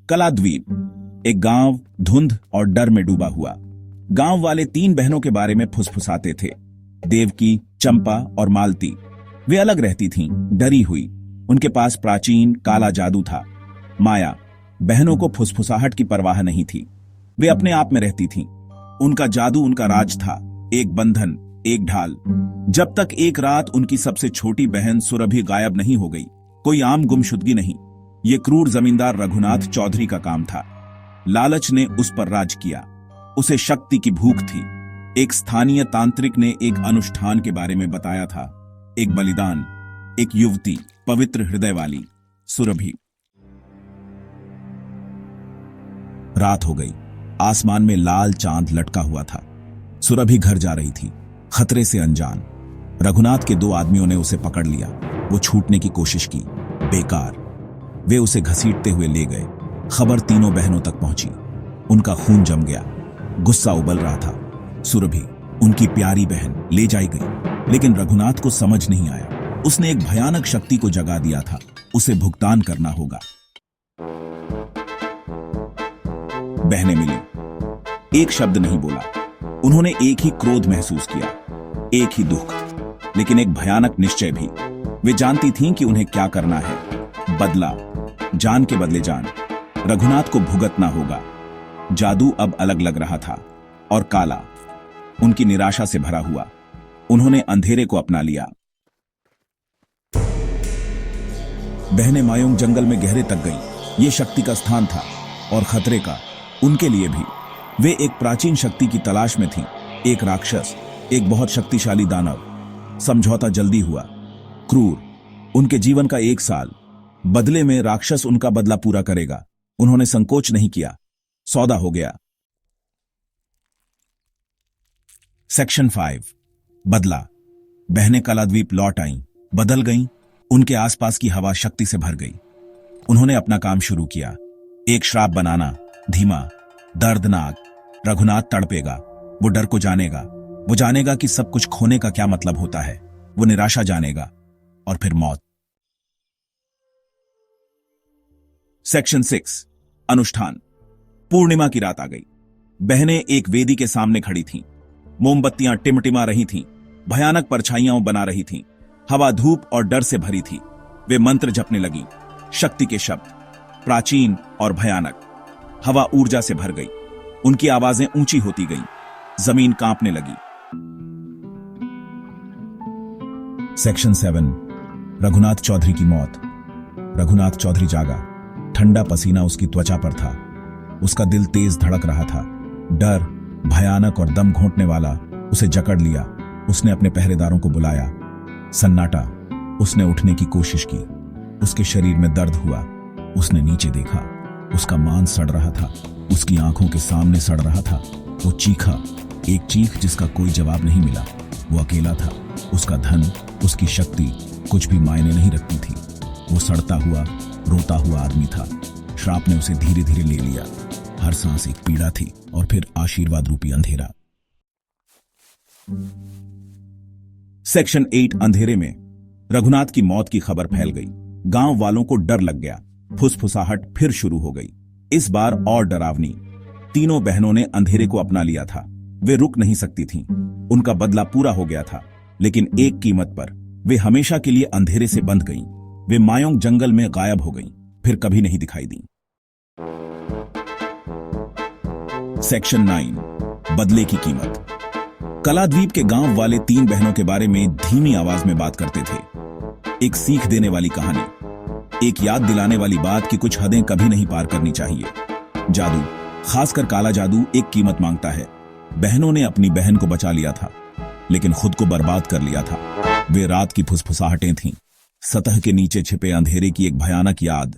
कलाद्वीप, एक गांव धुंध और डर में डूबा हुआ। गांव वाले 3 बहनों के बारे में फुसफुसाते थे। देवकी, चंपा और मालती। वे अलग रहती थीं, डरी हुई। उनके पास प्राचीन काला जादू था। माया, बहनों को फुसफुसाहट की परवाह नहीं थी। वे अपने आप में रहती थीं। उनका जादू उनका राज था, एक बंधन, एक ढाल। जब तक एक रात उनकी सबसे छोटी बहन सुरभि गायब नहीं हो गई। कोई आम गुमशुदगी नहीं, ये क्रूर जमींदार रघुनाथ चौधरी का काम था। लालच ने उस पर राज किया। उसे शक्ति की भूख थी। एक स्थानीय तांत्रिक ने एक अनुष्ठान के बारे में बताया था, एक बलिदान, एक युवती, पवित्र हृदय वाली, सुरभि। रात हो गई। आसमान में लाल चांद लटका हुआ था। सुरभि घर जा रही थी, खतरे से अनजान। रघुनाथ के 2 आदमियों ने उसे पकड़ लिया। वो छूटने की कोशिश की, बेकार। वे उसे घसीटते हुए ले गए। खबर तीनों बहनों तक पहुंची। उनका खून जम गया, गुस्सा उबल रहा था। सुरभि, उनकी प्यारी बहन, ले जाई गई, लेकिन रघुनाथ को समझ नहीं आया। उसने एक भयानक शक्ति को जगा दिया था। उसे भुगतान करना होगा। बहनें मिली। एक शब्द नहीं बोला। उन्होंने एक ही क्रोध महसूस किया, एक ही दुख, लेकिन एक भयानक निश्चय भी। वे जानती थीं कि उन्हें क्या करना है। बदला, जान के बदले जान। रघुनाथ को भुगतना होगा। जादू अब अलग लग रहा था, और काला, उनकी निराशा से भरा हुआ। उन्होंने अंधेरे को अपना लिया। बहनें मायूंग जंगल में गहरे तक गईं। ये शक्ति का स्थान था, और खतरे का, उनके लिए भी। वे एक प्राचीन शक्ति की तलाश में थीं, एक राक्षस, एक बहुत शक्तिशाली दानव। समझौता जल्दी हुआ। क्रूर, उनके जीवन का 1 साल, बदले में राक्षस उनका बदला पूरा करेगा। उन्होंने संकोच नहीं किया। सौदा हो गया। सेक्शन 5, बदला। बहनें कलाद्वीप लौट आईं, बदल गईं। उनके आसपास की हवा शक्ति से भर गई। उन्होंने अपना काम शुरू किया। एक श्राप बनाना, धीमा, दर्दनाक। रघुनाथ तड़पेगा। वो डर को जानेगा। वो जानेगा कि सब कुछ खोने का क्या मतलब होता है। वो निराशा जानेगा, और फिर मौत। सेक्शन 6, अनुष्ठान। पूर्णिमा की रात आ गई। बहनें एक वेदी के सामने खड़ी थीं। मोमबत्तियां टिमटिमा रही थीं, भयानक परछाइयां बना रही थीं। हवा धूप और डर से भरी थी। वे मंत्र जपने लगीं, शक्ति के शब्द, प्राचीन और भयानक। हवा ऊर्जा से भर गई। उनकी आवाजें ऊंची होती गईं। जमीन कांपने लगी। सेक्शन 7, रघुनाथ चौधरी की मौत। रघुनाथ चौधरी जागा। ठंडा पसीना उसकी त्वचा पर था। उसका दिल तेज धड़क रहा था। डर, भयानक और दम घोंटने वाला, उसे जकड़ लिया। उसने अपने पहरेदारों को बुलाया। सन्नाटा। उसने उठने की कोशिश की। उसके शरीर में दर्द हुआ। उसने नीचे देखा। उसका मांस सड़ रहा था। उसकी आंखों के सामने सड़ रहा था। वो चीखा, एक चीख जिसका कोई जवाब नहीं मिला। वो अकेला था। उसका धन, उसकी शक्ति कुछ भी मायने नहीं रखती थी। वो सड़ता हुआ, रोता हुआ आदमी था। श्राप ने उसे धीरे धीरे ले लिया। हर सांस एक पीड़ा थी, और फिर आशीर्वाद रूपी अंधेरा। सेक्शन 8, अंधेरे में। रघुनाथ की मौत की खबर फैल गई। गांव वालों को डर लग गया। फुसफुसाहट फिर शुरू हो गई, इस बार और डरावनी। तीनों बहनों ने अंधेरे को अपना लिया था। वे रुक नहीं सकती थीं। उनका बदला पूरा हो गया था, लेकिन एक कीमत पर। वे हमेशा के लिए अंधेरे से बंध गईं। वे मायोंग जंगल में गायब हो गईं, फिर कभी नहीं दिखाई दी। सेक्शन 9, बदले की कीमत। कलाद्वीप के गांव वाले 3 बहनों के बारे में धीमी आवाज में बात करते थे। एक सीख देने वाली कहानी, एक याद दिलाने वाली बात कि कुछ हदें कभी नहीं पार करनी चाहिए। जादू, खासकर काला जादू, एक कीमत मांगता है। बहनों ने अपनी बहन को बचा लिया था, लेकिन खुद को बर्बाद कर लिया था। वे रात की फुसफुसाहटें थीं, सतह के नीचे छिपे अंधेरे की एक भयानक याद।